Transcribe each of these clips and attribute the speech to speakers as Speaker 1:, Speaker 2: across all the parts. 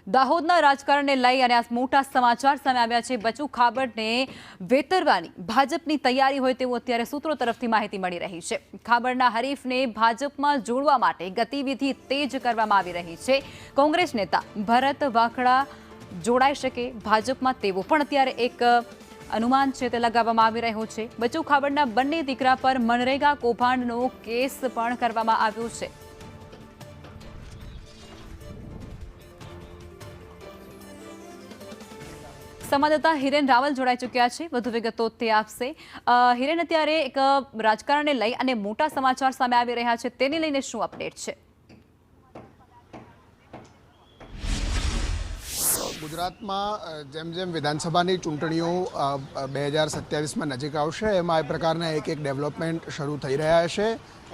Speaker 1: દાહોદના રાજકારણને લઈ અને આ મોટા સમાચાર સામે આવ્યા છે। બચુ ખાબડને વેતરવાની ભાજપની તૈયારી હોય તેવું અત્યારે સૂત્રો તરફથી માહિતી મળી રહી છે। ખાબડના હરીફને ભાજપમાં જોડવા માટે ગતિવિધિ તેજ કરવામાં આવી રહી છે। કોંગ્રેસ નેતા ભરત વાખડા જોડાઈ શકે ભાજપમાં તેવો પણ અત્યારે એક અનુમાન છે તે લગાવવામાં આવી રહ્યો છે। બચુ ખાબડના બંને દીકરા પર મનરેગા કૌભાંડનો કેસ પણ કરવામાં આવ્યો છે। સંવાદદાતા હિરેન રાવલ જોડાઈ ચૂક્યા છે, વધુ વિગતો તે આપશે। હિરેન, અત્યારે એક રાજકારણને લઈ અને મોટા સમાચાર સામે આવી રહ્યા છે, તેને લઈને શું અપડેટ છે?
Speaker 2: ગુજરાતમાં જેમ જેમ વિધાનસભાની ચૂંટણીઓ 2027માં નજીક આવશે એમાં એ પ્રકારના એક ડેવલપમેન્ટ શરૂ થઈ રહ્યા છે।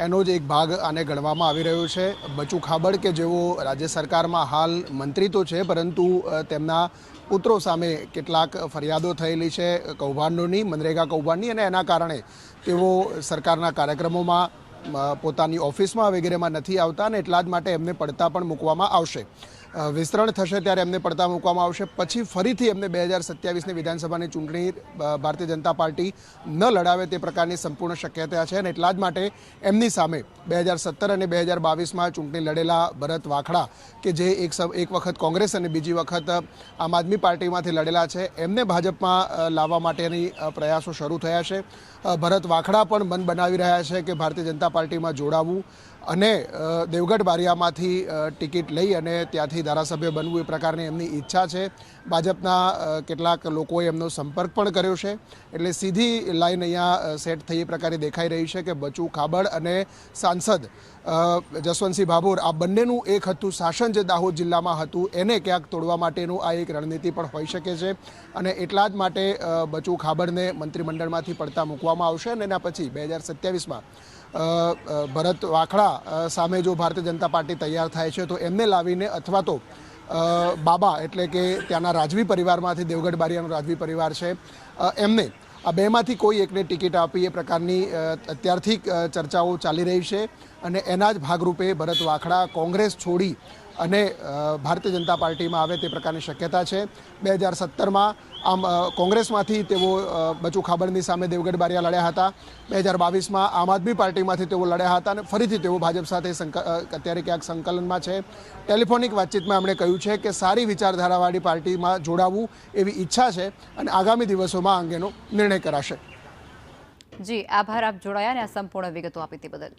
Speaker 2: એનો જ એક ભાગ આને ગણવામાં આવી રહ્યો છે। બચુ ખાબડ કે જેઓ રાજ્ય સરકારમાં હાલ મંત્રી તો છે, પરંતુ તેમના પુત્રો સામે કેટલાક ફરિયાદો થયેલી છે કૌભાંડોની, મનરેગા કૌભાંડની, અને એના કારણે તેઓ સરકારના કાર્યક્રમોમાં પોતાની ઓફિસમાં વગેરેમાં નથી આવતા અને એટલા જ માટે એમને પડતા પણ મૂકવામાં આવશે। વિસ્તરણ થશે ત્યારે એમને પડતા મૂકવામાં આવશે। પછી ફરીથી એમને 2027ની વિધાનસભાની ચૂંટણી ભારતીય જનતા પાર્ટી ન લડાવે તે પ્રકારની સંપૂર્ણ શક્યતા છે અને એટલા જ માટે એમની સામે 2017 અને 2022માં ચૂંટણી લડેલા ભરત વાખડા કે જે એક વખત કોંગ્રેસ અને બીજી વખત આમ આદમી પાર્ટીમાંથી લડેલા છે, એમને ભાજપમાં લાવવા માટેની પ્રયાસો શરૂ થયા છે। ભરત વાખડા પણ મન બનાવી રહ્યા છે કે ભારતીય જનતા પાર્ટીમાં જોડાવું અને દેવગઢ બારિયામાંથી ટિકિટ લઈ અને ત્યાંથી ધારાસભ્ય બનવું એ પ્રકારની એમની ઈચ્છા છે। ભાજપના કેટલાક લોકોએ એમનો સંપર્ક પણ કર્યો છે, એટલે સીધી લાઈન અહીંયા સેટ થઈ એ પ્રકારે દેખાઈ રહી છે કે બચુ ખાબડ અને સાંસદ જસવંતસિંહ ભાભોર આ બંનેનું એક હતું શાસન જે દાહોદ જિલ્લામાં હતું એને ક્યાંક તોડવા માટેનું આ એક રણનીતિ પણ હોઈ શકે છે અને એટલા જ માટે બચુ ખાબડને મંત્રીમંડળમાંથી પડતા મૂકવામાં આવશે અને એના પછી 2027માં ભરત વાખડા સામે જો ભારતીય જનતા પાર્ટી તૈયાર થાય છે તો એમને લાવીને અથવા તો બાબા એટલે કે ત્યાંના રાજવી પરિવારમાંથી દેવગઢ બારિયાનો રાજવી પરિવાર છે એમને આ બેમાંથી કોઈ એકને ટિકિટ આપી એ પ્રકારની અત્યારથી ચર્ચાઓ ચાલી રહી છે અને એના જ ભાગરૂપે ભરત વાખડા કોંગ્રેસ છોડી અને ભારતીય જનતા પાર્ટીમાં આવે તે પ્રકારની શક્યતા છે। 2017માં આમ કોંગ્રેસમાંથી તેઓ બચુ ખાબડની સામે દેવગઢ બારિયા લડ્યા હતા। 2022માં આમ આદમી પાર્ટીમાંથી તેઓ લડ્યા હતા અને ફરીથી તેઓ ભાજપ સાથે અત્યારે ક્યાંક સંકલનમાં છે। ટેલિફોનિક વાતચીતમાં એમણે કહ્યું છે કે સારી વિચારધારાવાળી પાર્ટીમાં જોડાવું એવી ઈચ્છા છે અને આગામી દિવસોમાં આ અંગેનો નિર્ણય કરાશે।
Speaker 1: જી, આભાર આપ જોડાયા અને આ સંપૂર્ણ વિગતો આપી તે બદલ।